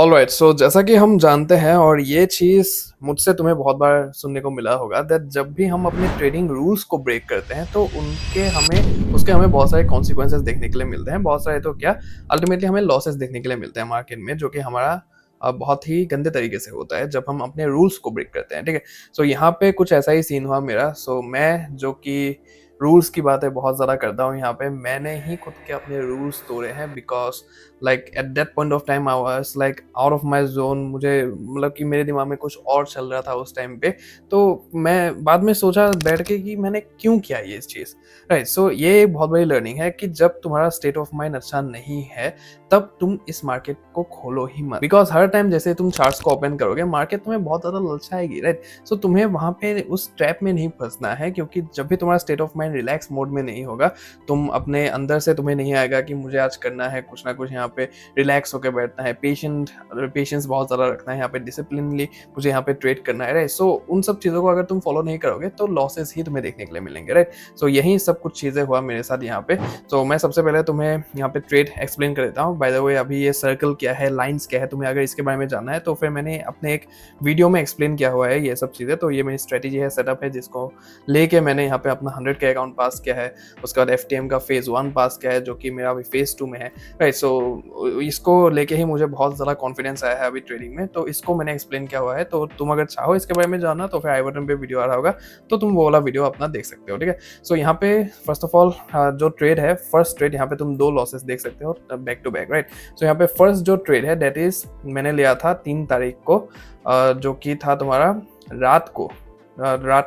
Alright, सो जैसा कि हम जानते हैं और ये चीज़ मुझसे तुम्हें बहुत बार सुनने को मिला होगा दैट जब भी हम अपने ट्रेडिंग रूल्स को ब्रेक करते हैं तो उनके हमें उसके हमें बहुत सारे कॉन्सिक्वेंसेस देखने के लिए मिलते हैं। बहुत सारे तो क्या, अल्टीमेटली हमें लॉसेस देखने के लिए मिलते हैं मार्केट में, जो कि हमारा बहुत ही गंदे तरीके से होता है जब हम अपने रूल्स को ब्रेक करते हैं। ठीक है, सो यहाँ पे कुछ ऐसा ही सीन हुआ मेरा। सो मैं जो कि रूल्स की बातें बहुत ज़्यादा करता हूँ, यहाँ पे मैंने ही खुद के अपने रूल्स तोड़े हैं because like at that point of time I was like out of my zone. मुझे मतलब कि मेरे दिमाग में कुछ और चल रहा था उस टाइम पे। तो मैं बाद में सोचा बैठ के कि मैंने क्यों किया ये चीज़। राइट, सो ये एक बहुत बड़ी लर्निंग है कि जब तुम्हारा स्टेट ऑफ माइंड अच्छा नहीं है तब तुम इस मार्केट को खोलो ही मत, बिकॉज हर टाइम जैसे तुम चार्ट्स को ओपन करोगे मार्केट तुम्हें बहुत ज़्यादा ललचाएगी। राइट, सो तुम्हें वहाँ पे उस ट्रैप में नहीं फंसना है, क्योंकि जब भी तुम्हारा state of mind relax mode में नहीं होगा, तुम अपने अंदर से तुम्हें नहीं आएगा कि मुझे आज करना है कुछ ना कुछ, यहाँ पे रिलैक्स होकर बैठना है, पेशेंस बहुत ज़्यादा रखना है, यहाँ पे डिसिप्लिनली मुझे यहाँ पे ट्रेड करना है। राइट, सो उन सब चीज़ों को अगर तुम फॉलो नहीं करोगे तो लॉसेस ही तुम्हें देखने के लिए मिलेंगे। राइट, सो यही सब कुछ चीज़ें हुआ मेरे साथ यहाँ पे। तो मैं सबसे पहले तुम्हें यहाँ पे ट्रेड एक्सप्लेन कर देता हूँ। बाय द वे, अभी ये सर्कल क्या है, लाइन्स क्या है, तुम्हें अगर इसके बारे में जानना है तो फिर मैंने अपने एक वीडियो में एक्सप्लेन किया हुआ है ये सब चीज़ें। तो ये मेरी स्ट्रेटेजी है, सेटअप है, जिसको लेके मैंने यहाँ पे अपना 100K अकाउंट पास किया है। उसके बाद FTM का फेज़ 1 पास किया है, जो कि मेरा अभी फेज़ 2 में है। राइट, सो इसको लेके ही मुझे बहुत ज़्यादा कॉन्फिडेंस आया है अभी ट्रेडिंग में, तो इसको मैंने एक्सप्लेन किया हुआ है। तो तुम अगर चाहो इसके बारे में जानना तो फिर आई बटन पे वीडियो आ रहा होगा, तो तुम वो वाला वीडियो अपना देख सकते हो। ठीक है, सो यहाँ पे फर्स्ट ऑफ ऑल जो ट्रेड है, फर्स्ट ट्रेड, यहाँ पे तुम 2 लॉसेस देख सकते हो बैक टू बैक। राइट, सो यहाँ पे फर्स्ट जो ट्रेड है दैट इज मैंने लिया था 3 तारीख को, जो कि था तुम्हारा रात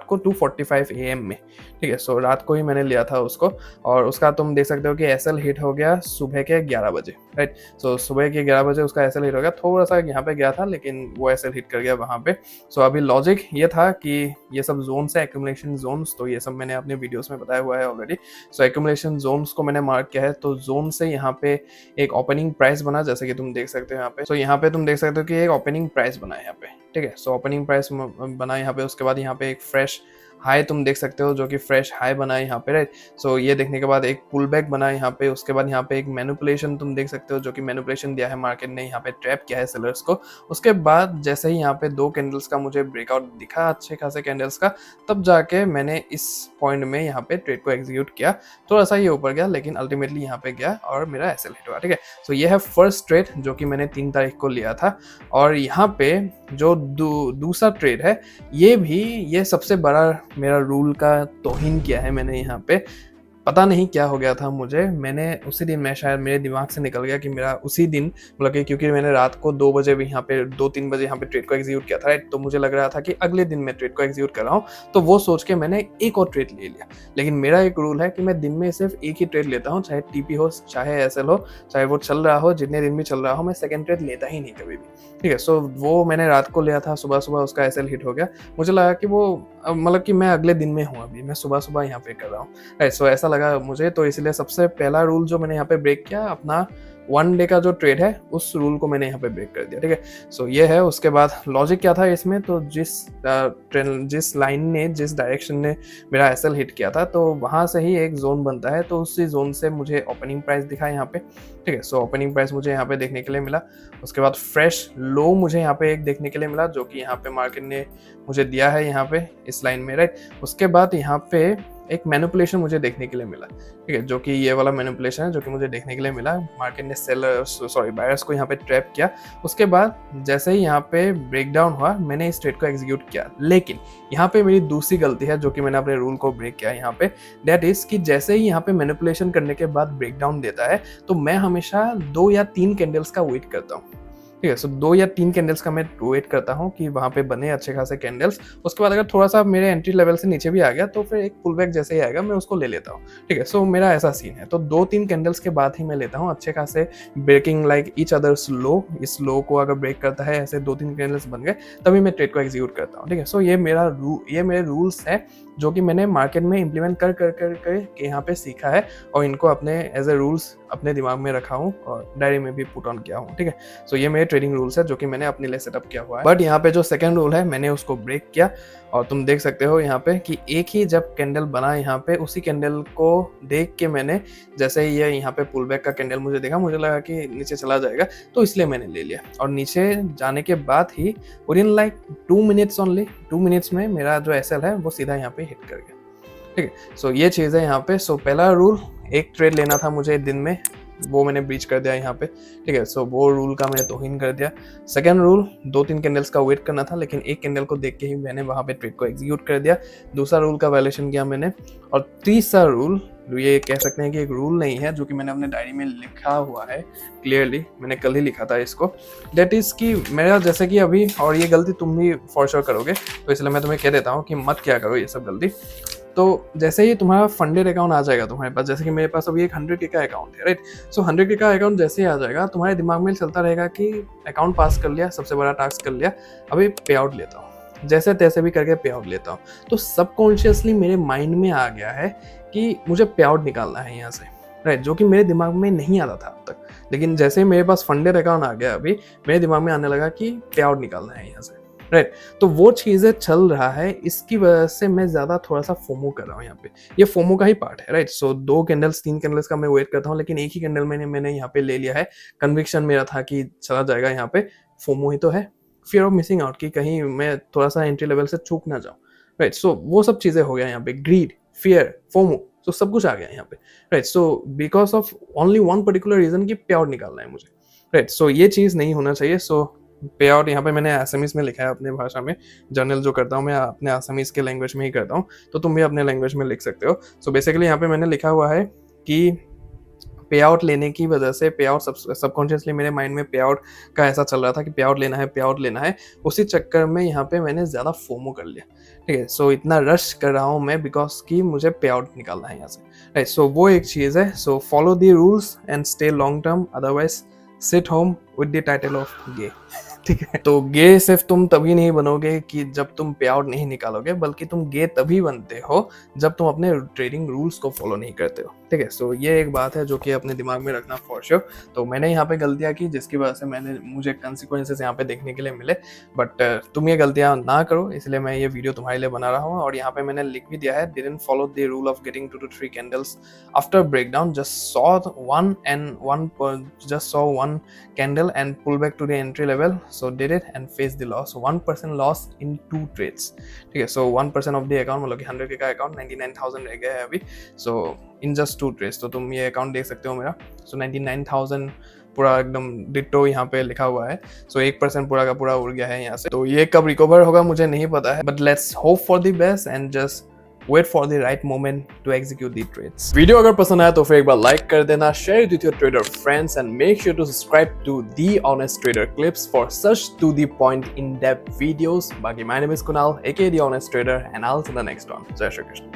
को 2:45 AM में। ठीक है, सो रात को ही मैंने लिया था उसको, और उसका तुम देख सकते हो कि SL हिट हो गया सुबह के 11 बजे। राइट, सो सुबह के 11 बजे उसका SL हिट हो गया, थोड़ा सा यहाँ पे गया था लेकिन वो SL हिट कर गया वहाँ पे। सो अभी लॉजिक ये था कि ये सब जोन्स है, एक्यूमुलेशन जोन्स, तो ये सब मैंने अपने वीडियोस में बताया हुआ है ऑलरेडी। सो एक्यूमुलेशन जोन्स को मैंने मार्क किया है, तो जोन से यहाँ पे एक ओपनिंग प्राइस बना, जैसे कि तुम देख सकते हो यहाँ पे। सो यहाँ पे तुम देख सकते हो कि एक ओपनिंग प्राइस बना है यहाँ पे। ठीक है, सो ओपनिंग प्राइस बना यहाँ पे। उसके बाद यहाँ पे एक फ्रेश हाई तुम देख सकते हो, जो कि फ्रेश हाई बना है यहाँ पे। राइट, सो ये देखने के बाद एक पुल बैक बना है यहाँ पे। उसके बाद यहाँ पे एक मैनिपुलेशन तुम देख सकते हो, जो कि मैनिपुलेशन दिया है मार्केट ने, यहाँ पे ट्रैप किया है सेलर्स को। उसके बाद जैसे ही यहाँ पे 2 कैंडल्स का मुझे ब्रेकआउट दिखा, अच्छे खासे कैंडल्स का, तब जाके मैंने इस पॉइंट में यहाँ पे ट्रेड को एग्जीक्यूट किया। थोड़ा सा ये ऊपर गया लेकिन अल्टीमेटली यहाँ पे गया और मेरा SL हिट हुआ। ठीक है, सो ये है फर्स्ट ट्रेड जो कि मैंने 3 तारीख को लिया था। और यहाँ पे जो दूसरा ट्रेड है, ये सबसे बड़ा मेरा रूल का तौहीन किया है मैंने यहाँ पे। पता नहीं क्या हो गया था मुझे, मैंने उसी दिन, मैं शायद मेरे दिमाग से निकल गया कि मेरा उसी दिन, मतलब कि क्योंकि मैंने रात को 2 बजे भी यहाँ पे 2-3 बजे यहाँ पे ट्रेड को एग्जीक्यूट किया था। राइट, तो मुझे लग रहा था कि अगले दिन मैं ट्रेड को एग्जीक्यूट कर रहा हूँ, तो वो सोच के मैंने एक और ट्रेड ले लिया। लेकिन मेरा एक रूल है कि मैं दिन में सिर्फ एक ही ट्रेड लेता हूँ, चाहे TP हो, चाहे SL हो, चाहे वो चल रहा हो, जितने दिन भी चल रहा हो, मैं सेकेंड ट्रेड लेता ही नहीं कभी भी। ठीक है, सो वो मैंने रात को लिया था, सुबह सुबह उसका SL हिट हो गया। मुझे लगा कि वो मतलब कि मैं अगले दिन में हूँ, अभी मैं सुबह सुबह यहाँ पे कर रहा हूँ। सो ऐसा लगा मुझे, तो इसलिए सबसे पहला रूल जो मैंने यहाँ पे ब्रेक किया, अपना 1 डे का जो ट्रेड है उस रूल को मैंने यहाँ पे ब्रेक कर दिया। ठीक है, सो ये है। उसके बाद लॉजिक क्या था इसमें, तो जिस लाइन ने, जिस डायरेक्शन ने मेरा SL हिट किया था, तो वहाँ से ही एक जोन बनता है, तो उसी जोन से मुझे ओपनिंग प्राइस दिखा यहाँ पे। ठीक है, सो ओपनिंग प्राइस मुझे यहाँ पे देखने के लिए मिला। उसके बाद फ्रेश लो मुझे यहाँ पे एक देखने के लिए मिला, जो कि यहाँ पे मार्केट ने मुझे दिया है यहाँ पे इस लाइन में। राइट, उसके बाद यहाँ पे एक मैनिपुलेशन मुझे देखने के लिए मिला। ठीक है, जो कि ये वाला मैनिपुलेशन है जो कि मुझे देखने के लिए मिला। मार्केट ने बायर्स को यहाँ पे ट्रैप किया। उसके बाद जैसे ही यहाँ पे ब्रेकडाउन हुआ, मैंने इस ट्रेड को एग्जीक्यूट किया। लेकिन यहाँ पे मेरी दूसरी गलती है जो कि मैंने अपने रूल को ब्रेक किया यहाँ पे, दैट इज कि जैसे ही यहाँ पे मैनिपुलेशन करने के बाद ब्रेकडाउन देता है, तो मैं हमेशा 2 या 3 कैंडल्स का वेट करता हूँ। ठीक है, सो 2 या 3 कैंडल्स का मैं वेट करता हूँ कि वहाँ पे बने अच्छे खासे कैंडल्स। उसके बाद अगर थोड़ा सा मेरे एंट्री लेवल से नीचे भी आ गया तो फिर एक पुल बैक जैसे ही आएगा मैं उसको ले लेता हूँ। ठीक है, सो मेरा ऐसा सीन है। तो 2-3 कैंडल्स के बाद ही मैं लेता हूँ अच्छे खासे ब्रेकिंग लाइक ईच अदर्स लो। इस लो को अगर ब्रेक करता है, ऐसे 2-3 कैंडल्स बन गए, तभी मैं ट्रेड को एग्जीक्यूट करता हूँ। ठीक है, सो ये मेरे रूल्स हैं जो कि मैंने मार्केट में इम्प्लीमेंट कर यहाँ पे सीखा है, और इनको अपने एज ए रूल्स अपने दिमाग में रखा हूँ और डायरी में भी पुट ऑन किया हूँ। ठीक है, सो ये मेरे ट्रेडिंग रूल्स है जो कि मैंने अपने लिए सेटअप किया हुआ है। बट यहाँ पे जो सेकंड रूल है मैंने उसको ब्रेक किया और तुम देख सकते हो यहाँ पे कि एक ही जब कैंडल बना यहाँ पे, उसी कैंडल को देख के मैंने जैसे ही ये यहाँ पे पुल बैक का कैंडल मुझे देखा, मुझे लगा कि नीचे चला जाएगा, तो इसलिए मैंने ले लिया। और नीचे जाने के बाद ही within like 2 minutes only, 2 minutes में मेरा जो एसएल है वो सीधा यहाँ पे हिट कर गया। ठीक है, सो ये चीज़ है यहाँ पे। सो पहला रूल, एक ट्रेड लेना था मुझे दिन में, वो मैंने ब्रीच कर दिया यहाँ पे। ठीक है, सो वो रूल का मैंने तौहीन कर दिया। सेकंड रूल, 2-3 कैंडल्स का वेट करना था, लेकिन एक कैंडल को देख के ही मैंने वहाँ पे ट्रेड को एग्जीक्यूट कर दिया। दूसरा रूल का वायलेशन किया मैंने। और तीसरा रूल, ये कह सकते हैं कि एक रूल नहीं है, जो कि मैंने अपने डायरी में लिखा हुआ है क्लियरली, मैंने कल ही लिखा था इसको। दैट इज़ कि मेरा जैसे कि अभी, और ये गलती तुम भी फॉर श्योर करोगे, तो इसलिए मैं तुम्हें कह देता हूँ कि मत क्या करो ये सब गलती। तो जैसे ही तुम्हारा फंडेड अकाउंट आ जाएगा तुम्हारे पास, जैसे कि मेरे पास अभी एक 100K का अकाउंट है, राइट। सो 100K का अकाउंट जैसे ही आ जाएगा, तुम्हारे दिमाग में चलता रहेगा कि अकाउंट पास कर लिया, सबसे बड़ा टास्क कर लिया, अभी पे आउट लेता हूँ, जैसे तैसे भी करके पे आउट लेता हूँ। तो सबकॉन्शियसली मेरे माइंड में आ गया है कि मुझे पे आउट निकालना है यहाँ से, राइट, जो कि मेरे दिमाग में नहीं आता था अब तक। लेकिन जैसे मेरे पास फंडेड अकाउंट आ गया, अभी मेरे दिमाग में आने लगा कि पे आउट निकालना है यहाँ से, राइट। तो वो चीज़ें चल रहा है, इसकी वजह से मैं ज़्यादा थोड़ा सा फोमो कर रहा हूँ यहाँ पे। ये फोमो का ही पार्ट है, राइट। सो 2 कैंडल्स 3 कैंडल्स का मैं वेट करता हूँ, लेकिन एक ही कैंडल मैंने यहाँ पे ले लिया है। कन्विक्शन मेरा था कि चला जाएगा यहाँ पे, फोमो ही तो है, फियर ऑफ मिसिंग आउट, कि कहीं मैं थोड़ा सा एंट्री लेवल से चूक ना जाऊँ, राइट। सो वो सब चीज़ें हो गया यहाँ पे, ग्रीड, फियर, फोमो, तो सब कुछ आ गया यहाँ पे, right. So because of only one particular reason कि पे आउट निकालना है मुझे, राइट। सो ये चीज़ नहीं होना चाहिए। सो पे आउट यहाँ पे मैंने असमीज में लिखा है अपने भाषा में, जर्नल जो करता हूँ मैं अपने असमीज के लैंग्वेज में ही करता हूँ, तो तुम भी अपने लैंग्वेज में लिख सकते हो। सो बेसिकली यहाँ पे मैंने लिखा हुआ है कि पे आउट लेने की वजह से, पे आउट सबकॉन्शियसली मेरे माइंड में पे आउट का ऐसा चल रहा था कि पे आउट लेना है, पे आउट लेना है, उसी चक्कर में यहाँ पे मैंने ज़्यादा फोमो कर लिया। ठीक है, सो इतना रश कर रहा हूँ मैं बिकॉज कि मुझे पे आउट निकालना है यहाँ से, राइट। सो वो एक चीज़ है। So follow the rules and stay long term, otherwise sit home with the title of gay. ठीक है, तो गे सिर्फ तुम तभी नहीं बनोगे कि जब तुम पे आउट नहीं निकालोगे, बल्कि तुम गे तभी बनते हो जब तुम अपने ट्रेडिंग रूल्स को फॉलो नहीं करते हो। ठीक है, सो ये एक बात है जो कि अपने दिमाग में रखना फॉर श्योर। तो मैंने यहाँ पे गलतियाँ की जिसकी वजह से मुझे कंसिक्वेंसेस यहाँ पे देखने के लिए मिले, बट तुम ये गलतियाँ ना करो, इसलिए मैं ये वीडियो तुम्हारे लिए बना रहा हूँ। और यहाँ पे मैंने लिख भी दिया है, didn't follow the rule of getting 2 to 3 candles after breakdown, just saw one candle and pull back to the entry level, so did it and face the loss, 1% loss in 2 trades। ठीक है, so 1% of the account, मतलब कि 100K का account 99,000 रह गया है अभी, so in just 2 trades। तो तुम ये अकाउंट देख सकते हो मेरा, so 99,000 पूरा एकदम डिट्टो यहाँ पे लिखा हुआ है। so 1% पूरा का पूरा उड़ गया है यहाँ से। तो ये कब रिकवर होगा मुझे नहीं पता है, but let's hope for the best and just wait for the right moment to execute the trades। Video अगर पसंद आया तो फिर एक बार लाइक कर देना, share it with your trader friends and make sure to subscribe to The Honest Trader Clips for such to the point in-depth videos। बाकी my name is Kunal aka The Honest Trader and I'll see you in the next one। जय श्री कृष्ण।